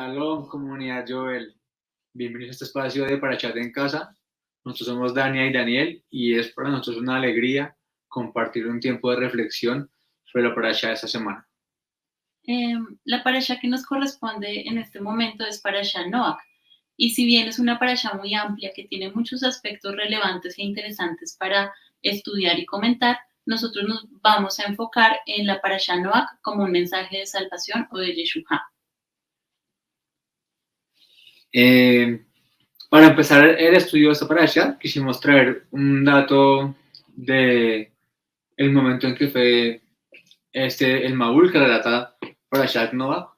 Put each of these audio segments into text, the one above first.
Shalom, comunidad Joel. Bienvenidos a este espacio de Parashat en Casa. Nosotros somos Dania y Daniel y es para nosotros una alegría compartir un tiempo de reflexión sobre la Parashat de esta semana. La parasha que nos corresponde en este momento es Parashat Noach. Y si bien es una parasha muy amplia que tiene muchos aspectos relevantes e interesantes para estudiar y comentar, nosotros nos vamos a enfocar en la Parashat Noach como un mensaje de salvación o de Yeshua. Para empezar el estudio de esta Parashat, quisimos traer un dato de el momento en que fue el Maúl que relata Parashat Noach.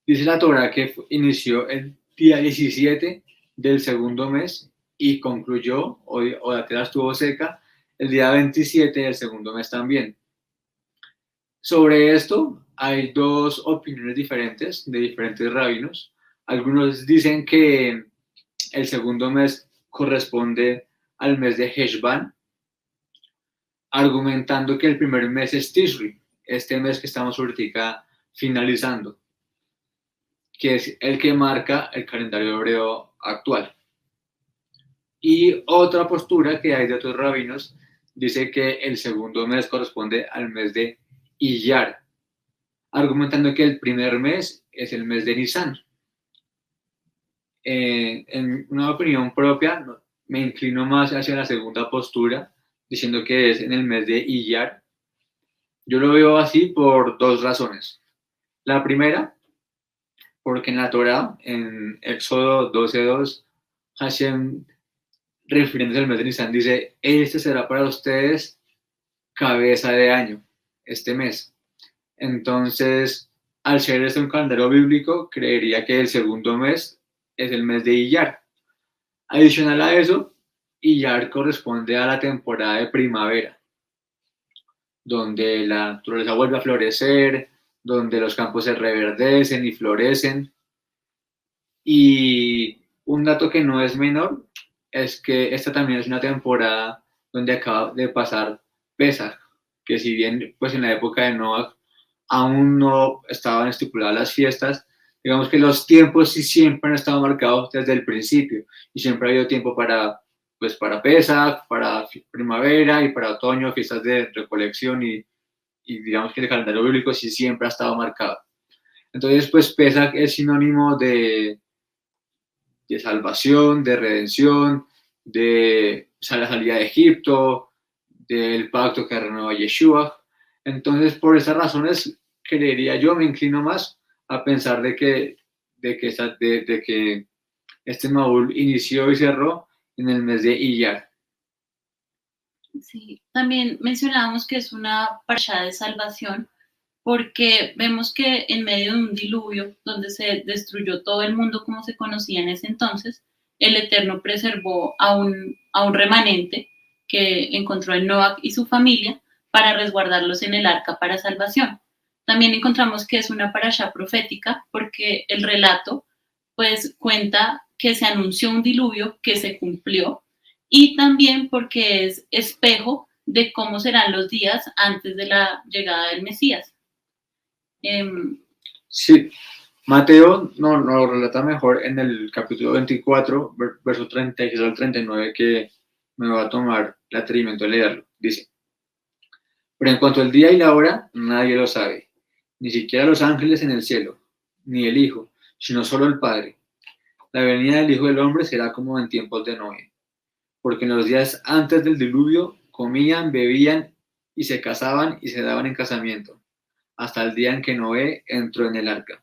Dice la Torah que inició el día 17 del segundo mes y concluyó, o la tierra estuvo seca, el día 27 del segundo mes también. Sobre esto hay dos opiniones diferentes de diferentes rabinos. Algunos dicen que el segundo mes corresponde al mes de Heshvan, argumentando que el primer mes es Tishri, este mes que estamos ahorita finalizando, que es el que marca el calendario hebreo actual. Y otra postura que hay de otros rabinos dice que el segundo mes corresponde al mes de Iyar, argumentando que el primer mes es el mes de Nisan. En una opinión propia, me inclino más hacia la segunda postura, diciendo que es en el mes de Iyar. Yo lo veo así por dos razones. La primera, porque en la Torah, en Éxodo 12:2, Hashem, refiriéndose al mes de Nisan, dice: este será para ustedes cabeza de año, este mes. Entonces, al ser este un calendario bíblico, creería que el segundo mes es el mes de Iyar. Adicional a eso, Iyar corresponde a la temporada de primavera, donde la naturaleza vuelve a florecer, donde los campos se reverdecen y florecen. Y un dato que no es menor es que esta también es una temporada donde acaba de pasar Pesach, que si bien pues en la época de Noach aún no estaban estipuladas las fiestas, digamos que los tiempos sí siempre han estado marcados desde el principio y siempre ha habido tiempo para Pesach, para primavera y para otoño, fiestas de recolección y digamos que el calendario bíblico sí siempre ha estado marcado. Entonces pues Pesach es sinónimo de salvación, de redención, de la salida de Egipto, del pacto que renueva Yeshua. Entonces, por esas razones, creería yo, me inclino más a pensar de que este Maúl inició y cerró en el mes de Iyar. Sí, también mencionábamos que es una parasha de salvación, porque vemos que en medio de un diluvio donde se destruyó todo el mundo como se conocía en ese entonces, el Eterno preservó a un remanente que encontró en Noach y su familia para resguardarlos en el arca para salvación. También encontramos que es una parasha profética porque el relato pues cuenta que se anunció un diluvio que se cumplió y también porque es espejo de cómo serán los días antes de la llegada del Mesías. Sí, Mateo no lo relata mejor en el capítulo 24, verso 36 al 39, que me va a tomar el atrevimiento de leerlo. Dice: pero en cuanto al día y la hora, nadie lo sabe, ni siquiera los ángeles en el cielo, ni el Hijo, sino solo el Padre. La venida del Hijo del Hombre será como en tiempos de Noé, porque en los días antes del diluvio comían, bebían y se casaban y se daban en casamiento, hasta el día en que Noé entró en el arca.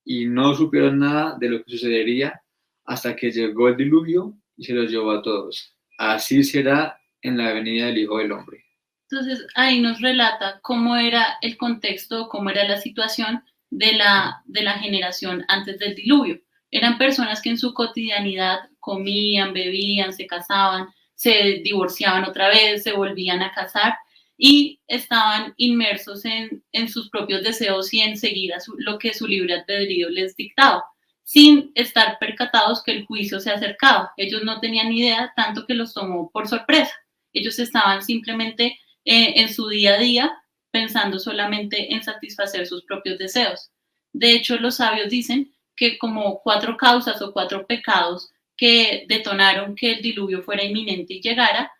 Y no supieron nada de lo que sucedería hasta que llegó el diluvio y se los llevó a todos. Así será en la venida del Hijo del Hombre. Entonces ahí nos relata cómo era el contexto, cómo era la situación de la generación antes del diluvio. Eran personas que en su cotidianidad comían, bebían, se casaban, se divorciaban otra vez, se volvían a casar y estaban inmersos en sus propios deseos y en seguir lo que su libre albedrío les dictaba, sin estar percatados que el juicio se acercaba. Ellos no tenían idea, tanto que los tomó por sorpresa. Ellos estaban simplemente en su día a día pensando solamente en satisfacer sus propios deseos. De hecho, los sabios dicen que como 4 causas o 4 pecados que detonaron que el diluvio fuera inminente y llegara,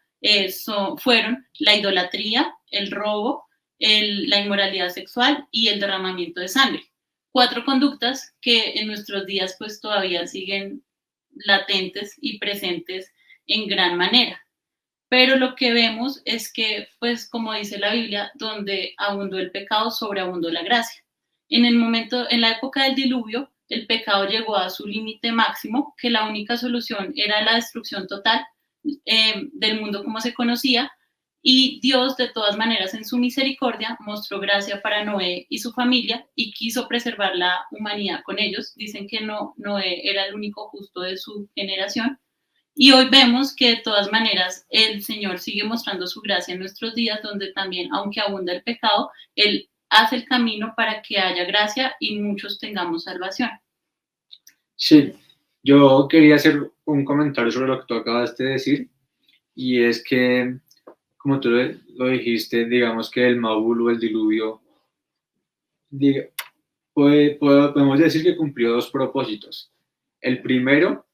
fueron la idolatría, el robo, la inmoralidad sexual y el derramamiento de sangre. 4 conductas que en nuestros días pues todavía siguen latentes y presentes en gran manera. Pero lo que vemos es que, pues como dice la Biblia, donde abundó el pecado, sobreabundó la gracia. En la época del diluvio, el pecado llegó a su límite máximo, que la única solución era la destrucción total del mundo como se conocía, y Dios, de todas maneras, en su misericordia, mostró gracia para Noé y su familia y quiso preservar la humanidad con ellos. Dicen que Noé era el único justo de su generación. Y hoy vemos que de todas maneras el Señor sigue mostrando su gracia en nuestros días, donde también, aunque abunda el pecado, Él hace el camino para que haya gracia y muchos tengamos salvación. Sí, yo quería hacer un comentario sobre lo que tú acabas de decir, y es que, como tú lo dijiste, digamos que el Mabul o el diluvio, podemos decir que cumplió 2 propósitos. El primero,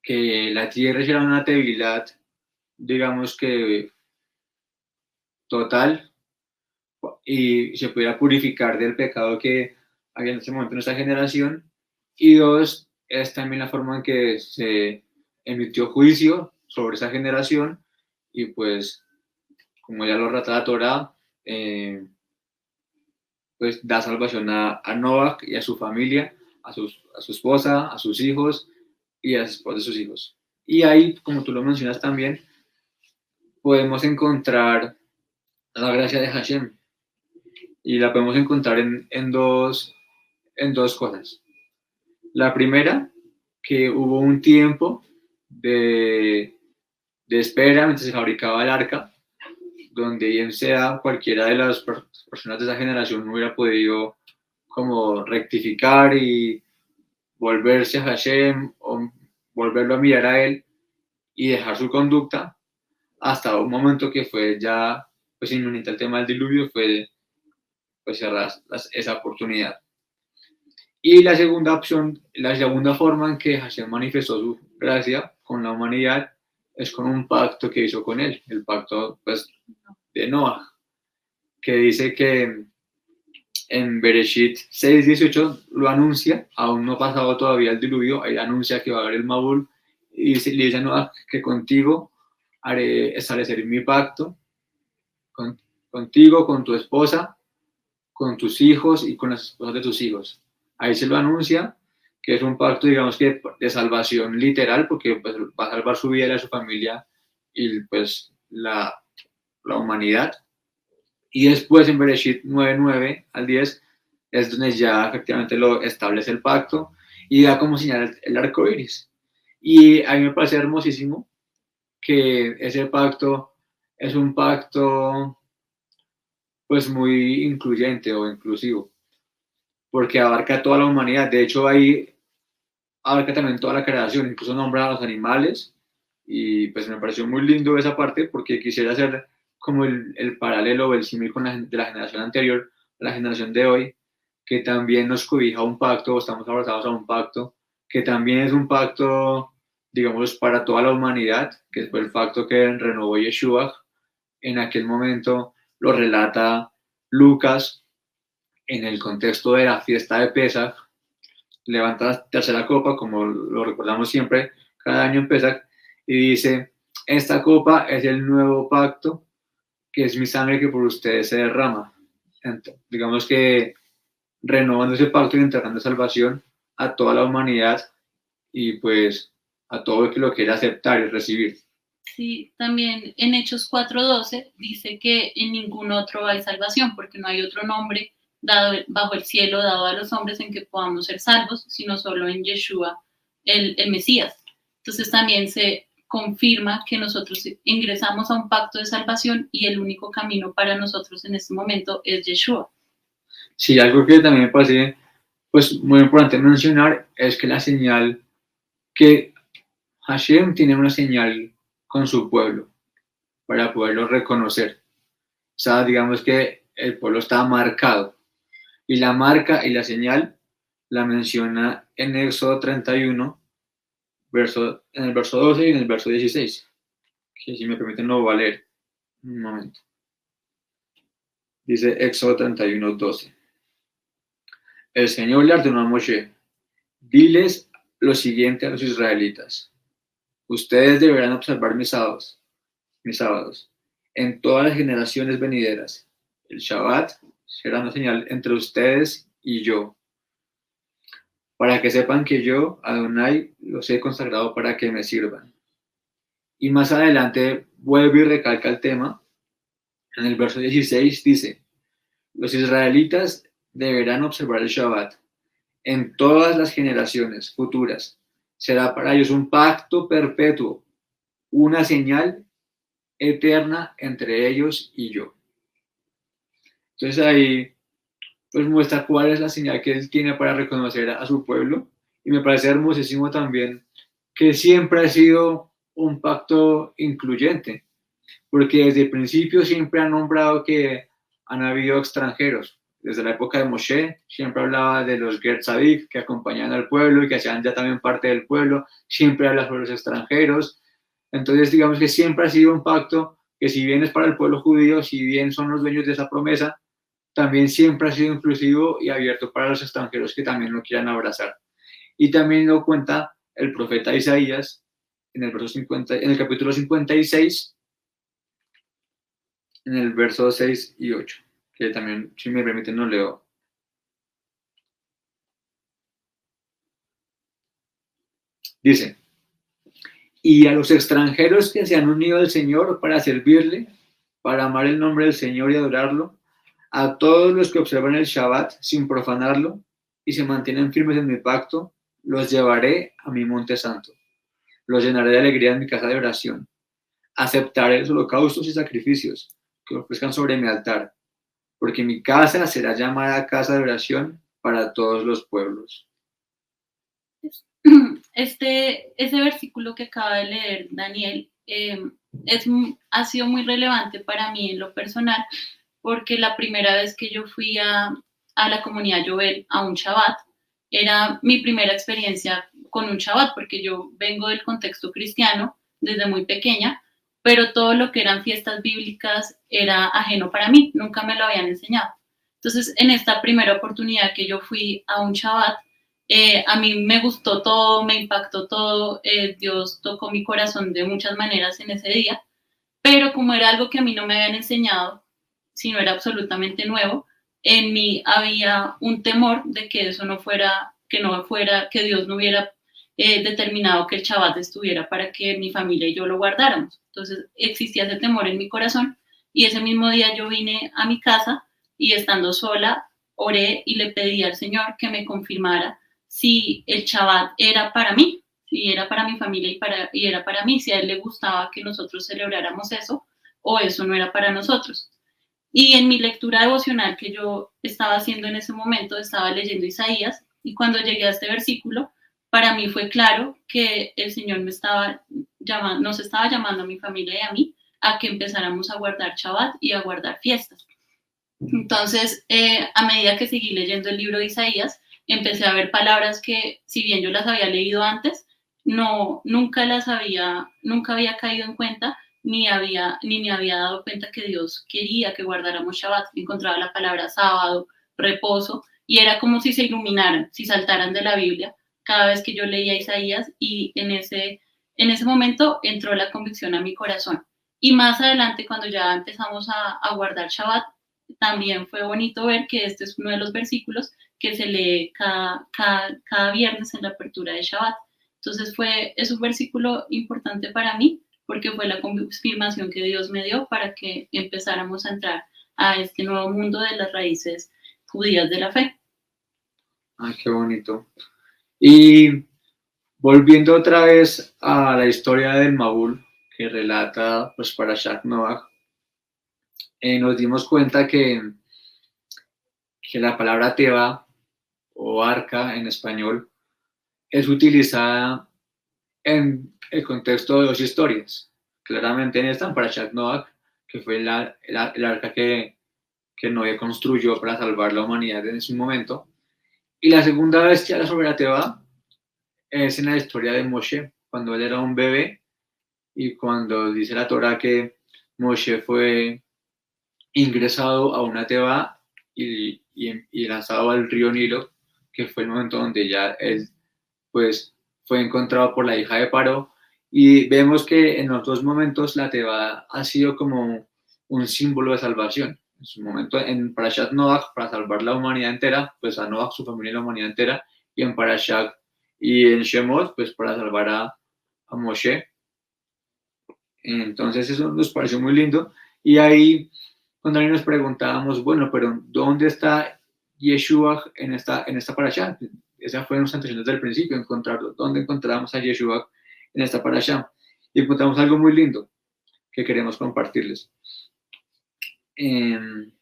que la tierra hiciera una debilidad, digamos que total, y se pudiera purificar del pecado que había en ese momento en nuestra generación. Y 2, es también la forma en que se emitió juicio sobre esa generación, y pues, como ya lo relata la Torá, pues da salvación a Noah y a su familia, a su esposa, a sus hijos y a las esposas de sus hijos. Y ahí, como tú lo mencionas también, podemos encontrar la gracia de Hashem, y la podemos encontrar en dos cosas. La primera, que hubo un tiempo de espera mientras se fabricaba el arca, donde bien sea cualquiera de las personas de esa generación no hubiera podido como rectificar y volverse a Hashem o volverlo a mirar a él y dejar su conducta, hasta un momento que fue ya pues inminente el tema del diluvio, fue pues cerrar esa oportunidad. Y la segunda opción, la segunda forma en que Hashem manifestó su gracia con la humanidad es con un pacto que hizo con él, el pacto pues de Noah, que dice que en Bereshit 6:18 lo anuncia, aún no ha pasado todavía el diluvio, ahí anuncia que va a haber el Mabul, y le dice a Noah que contigo haré establecer mi pacto, contigo, con tu esposa, con tus hijos y con las esposas de tus hijos. Ahí se lo anuncia, que es un pacto, digamos que de salvación literal, porque pues, va a salvar su vida y la de su familia y pues la humanidad. Y después en Bereshit 9:9 al 10 es donde ya efectivamente lo establece el pacto y da como señal el arco iris. Y a mí me parece hermosísimo que ese pacto es un pacto pues muy incluyente o inclusivo, porque abarca toda la humanidad. De hecho, ahí abarca también toda la creación, incluso nombra a los animales, y pues me pareció muy lindo esa parte, porque quisiera hacer como el paralelo o el símil con de la generación anterior a la generación de hoy, que también nos cobija un pacto, o estamos abrazados a un pacto, que también es un pacto, digamos, para toda la humanidad, que fue el pacto que renovó Yeshua. En aquel momento lo relata Lucas en el contexto de la fiesta de Pesach, levanta la tercera copa, como lo recordamos siempre, cada año en Pesach, y dice, esta copa es el nuevo pacto, que es mi sangre que por ustedes se derrama. Entonces, digamos que renovando ese pacto y entregando salvación a toda la humanidad y pues a todo el que lo quiera aceptar y recibir. Sí, también en Hechos 4:12 dice que en ningún otro hay salvación, porque no hay otro nombre dado bajo el cielo dado a los hombres en que podamos ser salvos, sino solo en Yeshua, el Mesías. Entonces también se confirma que nosotros ingresamos a un pacto de salvación y el único camino para nosotros en este momento es Yeshua. Sí, algo que también me parece pues, muy importante mencionar es que la señal, que Hashem tiene una señal con su pueblo para poderlo reconocer. O sea, digamos que el pueblo está marcado, y la marca y la señal la menciona en Éxodo 31, en el verso 12 y en el verso 16, que si me permiten lo voy a leer. Un momento. Dice Éxodo 31, 12. El Señor le ordenó a Moshe: diles lo siguiente a los israelitas: ustedes deberán observar mis sábados, en todas las generaciones venideras. El Shabbat será una señal entre ustedes y yo, para que sepan que yo, Adonai, los he consagrado para que me sirvan. Y más adelante vuelve y recalca el tema. En el verso 16 dice: los israelitas deberán observar el Shabbat en todas las generaciones futuras. Será para ellos un pacto perpetuo, una señal eterna entre ellos y yo. Entonces ahí pues muestra cuál es la señal que él tiene para reconocer a su pueblo, y me parece hermosísimo también que siempre ha sido un pacto incluyente, porque desde el principio siempre ha nombrado que han habido extranjeros. Desde la época de Moshe siempre hablaba de los Ger Tzadik que acompañaban al pueblo y que hacían ya también parte del pueblo, siempre habla sobre los extranjeros. Entonces digamos que siempre ha sido un pacto que, si bien es para el pueblo judío, si bien son los dueños de esa promesa, también siempre ha sido inclusivo y abierto para los extranjeros que también lo quieran abrazar. Y también lo cuenta el profeta Isaías en el, verso 50, en el capítulo 56, en el verso 6 y 8, que también, si me permiten, no leo. Dice: y a los extranjeros que se han unido al Señor para servirle, para amar el nombre del Señor y adorarlo, a todos los que observan el Shabbat sin profanarlo y se mantienen firmes en mi pacto, los llevaré a mi monte santo. Los llenaré de alegría en mi casa de oración. Aceptaré los holocaustos y sacrificios que ofrezcan sobre mi altar, porque mi casa será llamada casa de oración para todos los pueblos. Ese versículo que acaba de leer Daniel ha sido muy relevante para mí en lo personal, porque la primera vez que yo fui a la comunidad Yovel a un Shabbat, era mi primera experiencia con un Shabbat, porque yo vengo del contexto cristiano desde muy pequeña, pero todo lo que eran fiestas bíblicas era ajeno para mí, nunca me lo habían enseñado. Entonces, en esta primera oportunidad que yo fui a un Shabbat, a mí me gustó todo, me impactó todo, Dios tocó mi corazón de muchas maneras en ese día, pero como era algo que a mí no me habían enseñado, sino era absolutamente nuevo, en mí había un temor de que eso no fuera, que Dios no hubiera determinado que el Shabbat estuviera para que mi familia y yo lo guardáramos. Entonces existía ese temor en mi corazón, y ese mismo día yo vine a mi casa y, estando sola, oré y le pedí al Señor que me confirmara si el Shabbat era para mí, si era para mi familia y era para mí, si a él le gustaba que nosotros celebráramos eso o eso no era para nosotros. Y en mi lectura devocional que yo estaba haciendo en ese momento, estaba leyendo Isaías, y cuando llegué a este versículo, para mí fue claro que el Señor nos estaba llamando a mi familia y a mí a que empezáramos a guardar Shabbat y a guardar fiestas. Entonces, a medida que seguí leyendo el libro de Isaías, empecé a ver palabras que, si bien yo las había leído antes, nunca había caído en cuenta, ni me había dado cuenta que Dios quería que guardáramos Shabbat. Encontraba la palabra sábado, reposo, y era como si se iluminaran, si saltaran de la Biblia cada vez que yo leía Isaías, y en ese momento entró la convicción a mi corazón. Y más adelante, cuando ya empezamos a guardar Shabbat, también fue bonito ver que este es uno de los versículos que se lee cada viernes en la apertura de Shabbat. Entonces es un versículo importante para mí, porque fue la confirmación que Dios me dio para que empezáramos a entrar a este nuevo mundo de las raíces judías de la fe. Ah, qué bonito. Y volviendo otra vez a la historia del Mabul que relata pues Parashat Noach, nos dimos cuenta que la palabra teba o arca en español es utilizada en el contexto de dos historias. Claramente en esta, en Parashat Noach, que fue el arca que Noé construyó para salvar la humanidad en ese momento, Y la segunda vez que habla sobre la Teba es en la historia de Moshe, cuando él era un bebé y cuando dice la Torah que Moshe fue ingresado a una Teba y lanzado al río Nilo, que fue el momento donde ya él pues fue encontrado por la hija de Paró, y vemos que en otros momentos la Teba ha sido como un símbolo de salvación. En su momento en Parashat Noach, para salvar la humanidad entera, pues a Noach, su familia y la humanidad entera, y en Parashat y en Shemot, pues para salvar a Moshe. Entonces eso nos pareció muy lindo. Y ahí, cuando ahí nos preguntábamos, bueno, pero ¿dónde está Yeshua en esta parasha? Esa fue nuestra intención desde el principio, encontrar dónde encontramos a Yeshua en esta parasha. Y encontramos algo muy lindo que queremos compartirles. En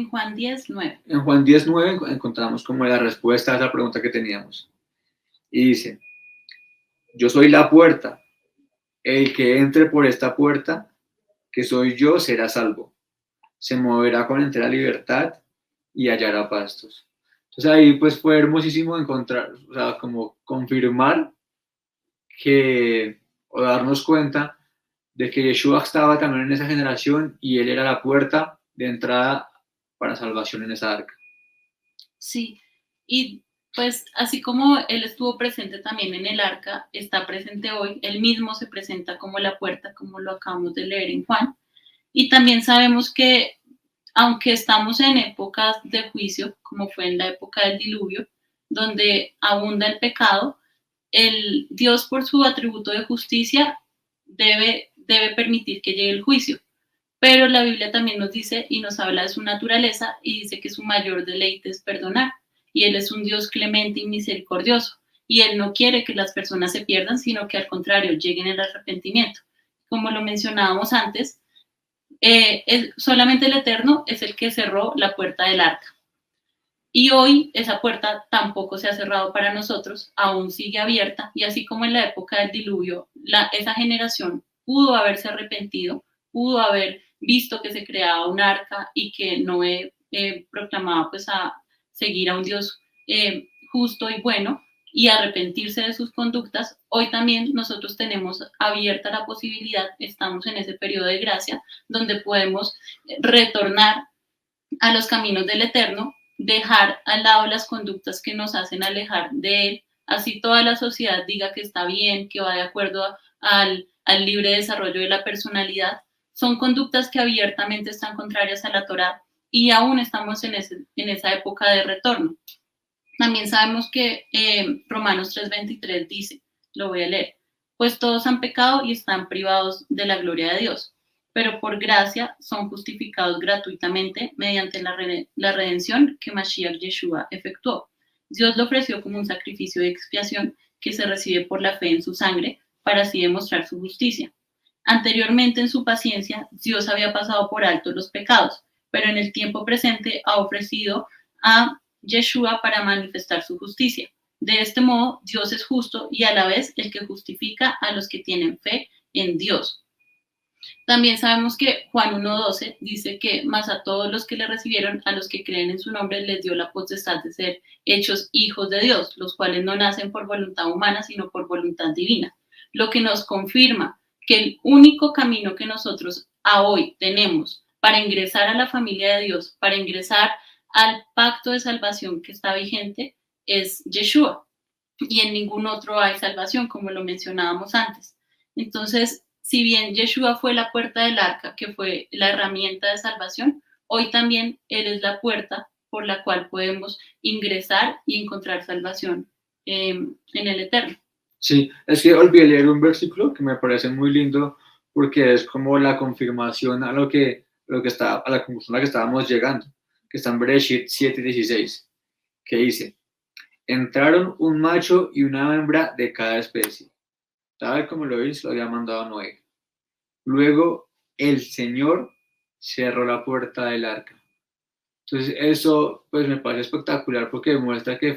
Juan 10:9. En Juan 10:9 encontramos como la respuesta a esa pregunta que teníamos. Y dice, yo soy la puerta. El que entre por esta puerta, que soy yo, será salvo. Se moverá con entera libertad y hallará pastos. Entonces ahí pues fue hermosísimo encontrar, o sea, como confirmar que, o darnos cuenta de que Yeshua estaba también en esa generación y él era la puerta de entrada para salvación en esa arca. Sí, y pues así como él estuvo presente también en el arca, está presente hoy, él mismo se presenta como la puerta, como lo acabamos de leer en Juan. Y también sabemos que aunque estamos en épocas de juicio, como fue en la época del diluvio, donde abunda el pecado, el Dios por su atributo de justicia debe permitir que llegue el juicio. Pero la Biblia también nos dice y nos habla de su naturaleza y dice que su mayor deleite es perdonar. Y Él es un Dios clemente y misericordioso. Y Él no quiere que las personas se pierdan, sino que al contrario, lleguen al arrepentimiento. Como lo mencionábamos antes, solamente el Eterno es el que cerró la puerta del arca. Y hoy esa puerta tampoco se ha cerrado para nosotros, aún sigue abierta. Y así como en la época del diluvio, esa generación pudo haberse arrepentido, pudo haber visto que se creaba un arca y que Noé proclamaba pues a seguir a un Dios justo y bueno y arrepentirse de sus conductas. Hoy también nosotros tenemos abierta la posibilidad, estamos en ese periodo de gracia donde podemos retornar a los caminos del Eterno, dejar al lado las conductas que nos hacen alejar de Él, así toda la sociedad diga que está bien, que va de acuerdo al libre desarrollo de la personalidad. Son conductas que abiertamente están contrarias a la Torá y aún estamos en esa época de retorno. También sabemos que Romanos 3:23 dice, lo voy a leer, pues todos han pecado y están privados de la gloria de Dios, pero por gracia son justificados gratuitamente mediante la redención que Mashiach Yeshua efectuó. Dios lo ofreció como un sacrificio de expiación que se recibe por la fe en su sangre para así demostrar su justicia. Anteriormente en su paciencia, Dios había pasado por alto los pecados, pero en el tiempo presente ha ofrecido a Yeshua para manifestar su justicia. De este modo, Dios es justo y a la vez el que justifica a los que tienen fe en Dios. También sabemos que Juan 1:12 dice que más a todos los que le recibieron, a los que creen en su nombre, les dio la potestad de ser hechos hijos de Dios, los cuales no nacen por voluntad humana, sino por voluntad divina. Lo que nos confirma que el único camino que nosotros a hoy tenemos para ingresar a la familia de Dios, para ingresar al pacto de salvación que está vigente, es Yeshua. Y en ningún otro hay salvación, como lo mencionábamos antes. Entonces, si bien Yeshua fue la puerta del arca, que fue la herramienta de salvación, hoy también Él es la puerta por la cual podemos ingresar y encontrar salvación en el Eterno. Sí, es que olvidé leer un versículo que me parece muy lindo porque es como la confirmación a a la conclusión a la que estábamos llegando, que está en Bereshit 7:16, que dice, entraron un macho y una hembra de cada especie, tal como lo había mandado Noé. Luego el Señor cerró la puerta del arca. Entonces eso pues me parece espectacular porque demuestra que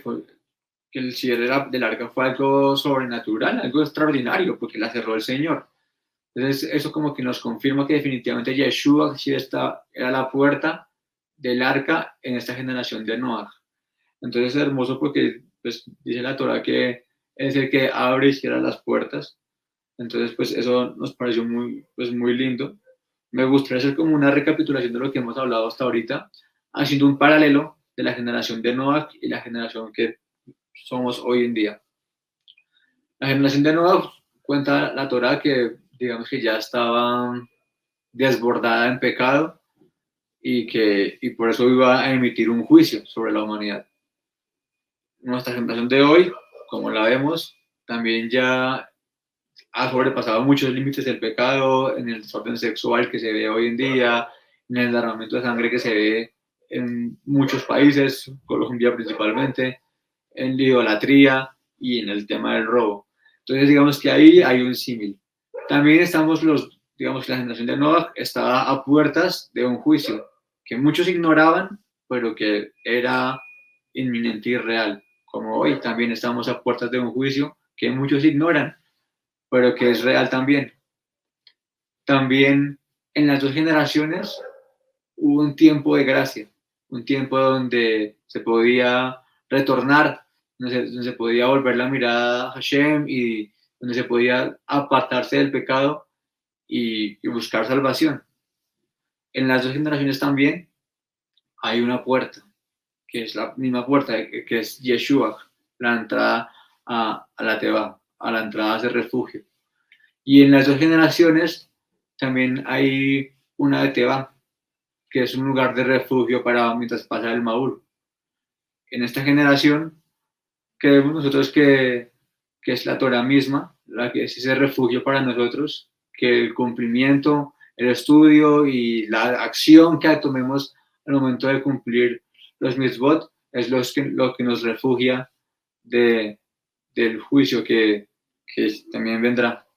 el cierre del arca fue algo sobrenatural, algo extraordinario, porque la cerró el Señor. Entonces eso como que nos confirma que definitivamente Yeshua sí era la puerta del arca en esta generación de Noah. Entonces es hermoso porque pues, dice la Torah que es el que abre y cierra las puertas. Entonces, pues eso nos pareció muy lindo. Me gustaría hacer como una recapitulación de lo que hemos hablado hasta ahorita, haciendo un paralelo de la generación de Noah y la generación que somos hoy en día. La generación de Noah cuenta la Torah que, digamos que ya estaba desbordada en pecado y por eso iba a emitir un juicio sobre la humanidad. Nuestra generación de hoy, como la vemos, también ya ha sobrepasado muchos límites del pecado, en el desorden sexual que se ve hoy en día, en el derramamiento de sangre que se ve en muchos países, Colombia principalmente, en la idolatría y en el tema del robo. Entonces, digamos que ahí hay un símil. También estamos digamos que la generación de Noah estaba a puertas de un juicio que muchos ignoraban, pero que era inminente y real. Como hoy también estamos a puertas de un juicio que muchos ignoran, pero que es real también. También en las dos generaciones hubo un tiempo de gracia, un tiempo donde se podía retornar, donde se podía volver la mirada a Hashem y donde se podía apartarse del pecado y buscar salvación. En las dos generaciones también hay una puerta, que es la misma puerta, que es Yeshua, la entrada a la Teba, a la entrada a ese refugio. Y en las dos generaciones también hay una de Teba, que es un lugar de refugio para mientras pasa el Maúl. En esta generación creemos nosotros que es la Torah misma, la que es ese refugio para nosotros, que el cumplimiento, el estudio y la acción que tomemos al momento de cumplir los mitzvot es lo que nos refugia del juicio que también vendrá.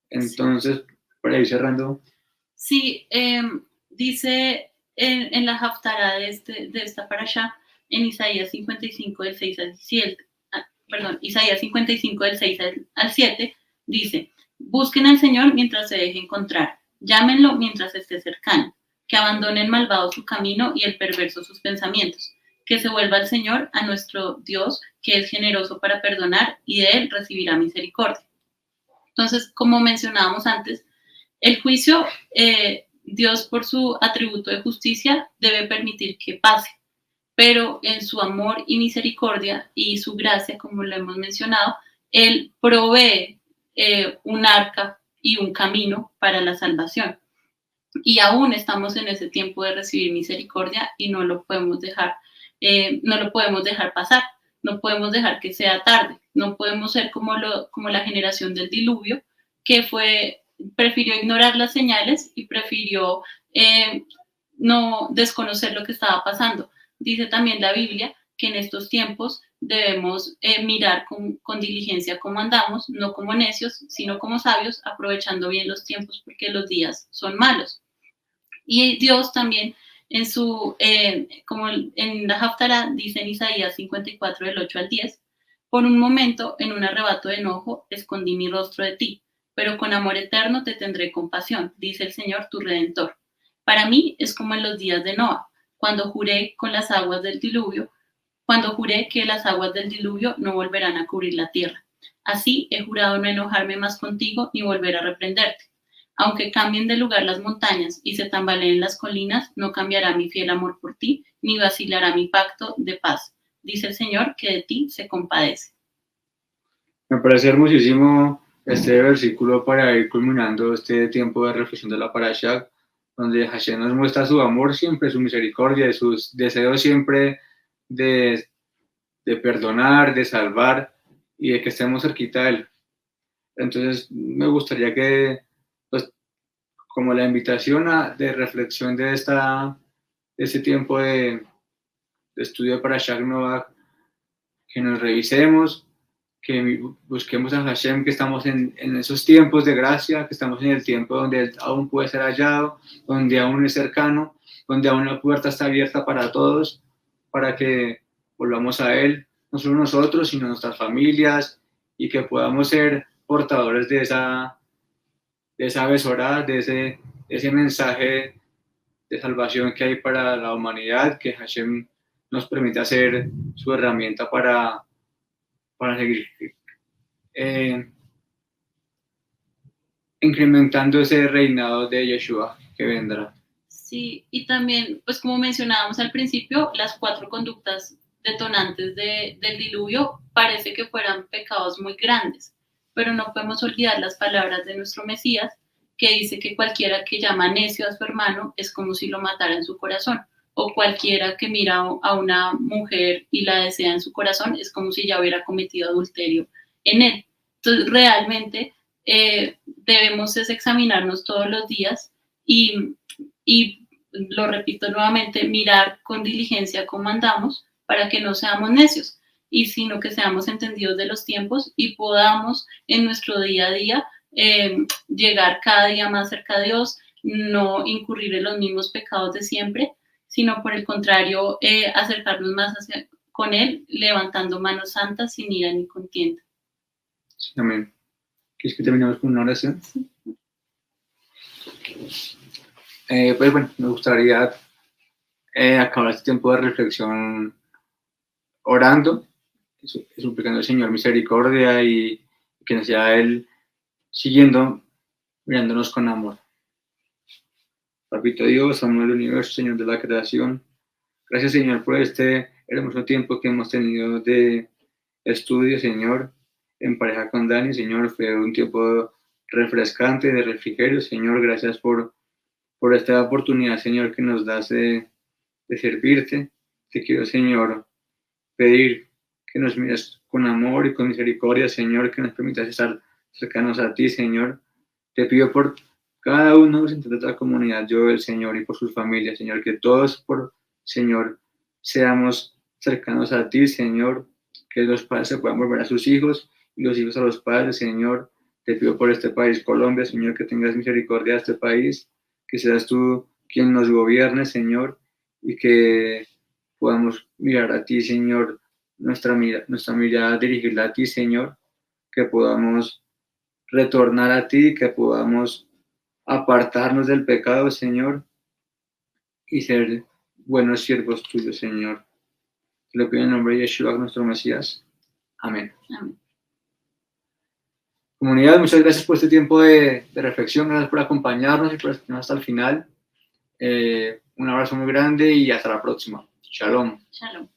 Entonces, para ir cerrando. Sí, dice en la Haftará de esta parasha, en Isaías 55, del 6 al 7, perdón, Isaías 55, del 6 al 7, dice, busquen al Señor mientras se deje encontrar, llámenlo mientras esté cercano, que abandone el malvado su camino y el perverso sus pensamientos, que se vuelva al Señor, a nuestro Dios, que es generoso para perdonar y de él recibirá misericordia. Entonces, como mencionábamos antes, el juicio, Dios por su atributo de justicia debe permitir que pase, pero en su amor y misericordia y su gracia, como lo hemos mencionado, Él provee un arca y un camino para la salvación. Y aún estamos en ese tiempo de recibir misericordia y no lo podemos dejar pasar, no podemos dejar que sea tarde, no podemos ser como la generación del diluvio, que prefirió ignorar las señales y prefirió no desconocer lo que estaba pasando. Dice también la Biblia que en estos tiempos debemos mirar con diligencia cómo andamos, no como necios, sino como sabios, aprovechando bien los tiempos porque los días son malos. Y Dios también como en la Haftará, dice en Isaías 54, del 8 al 10, por un momento, en un arrebato de enojo, escondí mi rostro de ti, pero con amor eterno te tendré compasión, dice el Señor tu Redentor. Para mí es como en los días de Noa, cuando juré que las aguas del diluvio no volverán a cubrir la tierra. Así he jurado no enojarme más contigo ni volver a reprenderte. Aunque cambien de lugar las montañas y se tambaleen las colinas, no cambiará mi fiel amor por ti, ni vacilará mi pacto de paz. Dice el Señor que de ti se compadece. Me parece hermosísimo este versículo para ir culminando este tiempo de reflexión de la parasha, donde Hashem nos muestra su amor siempre, su misericordia, sus deseos siempre de perdonar, de salvar y de que estemos cerquita de él. Entonces, me gustaría que, pues, como la invitación de reflexión de este tiempo de estudio para Shag Novak, que nos revisemos, que busquemos a Hashem, que estamos en esos tiempos de gracia, que estamos en el tiempo donde Él aún puede ser hallado, donde aún es cercano, donde aún la puerta está abierta para todos, para que volvamos a Él, no solo nosotros, sino nuestras familias, y que podamos ser portadores de esa besorada, de ese mensaje de salvación que hay para la humanidad, que Hashem nos permite hacer su herramienta para seguir incrementando ese reinado de Yeshua que vendrá. Sí, y también, pues como mencionábamos al principio, las 4 conductas detonantes del diluvio parece que fueran pecados muy grandes, pero no podemos olvidar las palabras de nuestro Mesías, que dice que cualquiera que llama necio a su hermano es como si lo matara en su corazón, o cualquiera que mira a una mujer y la desea en su corazón es como si ya hubiera cometido adulterio en él. Entonces, realmente debemos examinarnos todos los días y lo repito nuevamente, mirar con diligencia cómo andamos para que no seamos necios, y sino que seamos entendidos de los tiempos y podamos en nuestro día a día llegar cada día más cerca de Dios, no incurrir en los mismos pecados de siempre, sino por el contrario, acercarnos más con Él, levantando manos santas sin ira ni contienda. Sí, amén. ¿Quieres que terminemos con una oración? Sí. Pues bueno, me gustaría acabar este tiempo de reflexión orando, suplicando al Señor misericordia y que nos sea Él siguiendo, mirándonos con amor. Papito Dios, amor del universo, Señor de la creación, gracias Señor por este hermoso tiempo que hemos tenido de estudio, Señor, en pareja con Dani, Señor, fue un tiempo refrescante, de refrigerio, Señor, gracias por esta oportunidad, Señor, que nos das de servirte. Te quiero, Señor, pedir que nos mires con amor y con misericordia, Señor, que nos permitas estar cercanos a ti, Señor. Te pido por cada uno de esta comunidad, yo, el Señor, y por sus familias, Señor, que todos, Señor, seamos cercanos a ti, Señor, que los padres se puedan volver a sus hijos y los hijos a los padres, Señor. Te pido por este país, Colombia, Señor, que tengas misericordia de este país, que seas tú quien nos gobierne, Señor, y que podamos mirar a ti, Señor, nuestra mirada dirigirla a ti, Señor, que podamos retornar a ti, que podamos apartarnos del pecado, Señor, y ser buenos siervos tuyos, Señor. Te lo pido en el nombre de Yeshua, nuestro Mesías. Amén. Amén. Comunidad, muchas gracias por este tiempo de reflexión, gracias por acompañarnos y por estar hasta el final. Un abrazo muy grande y hasta la próxima. Shalom. Shalom.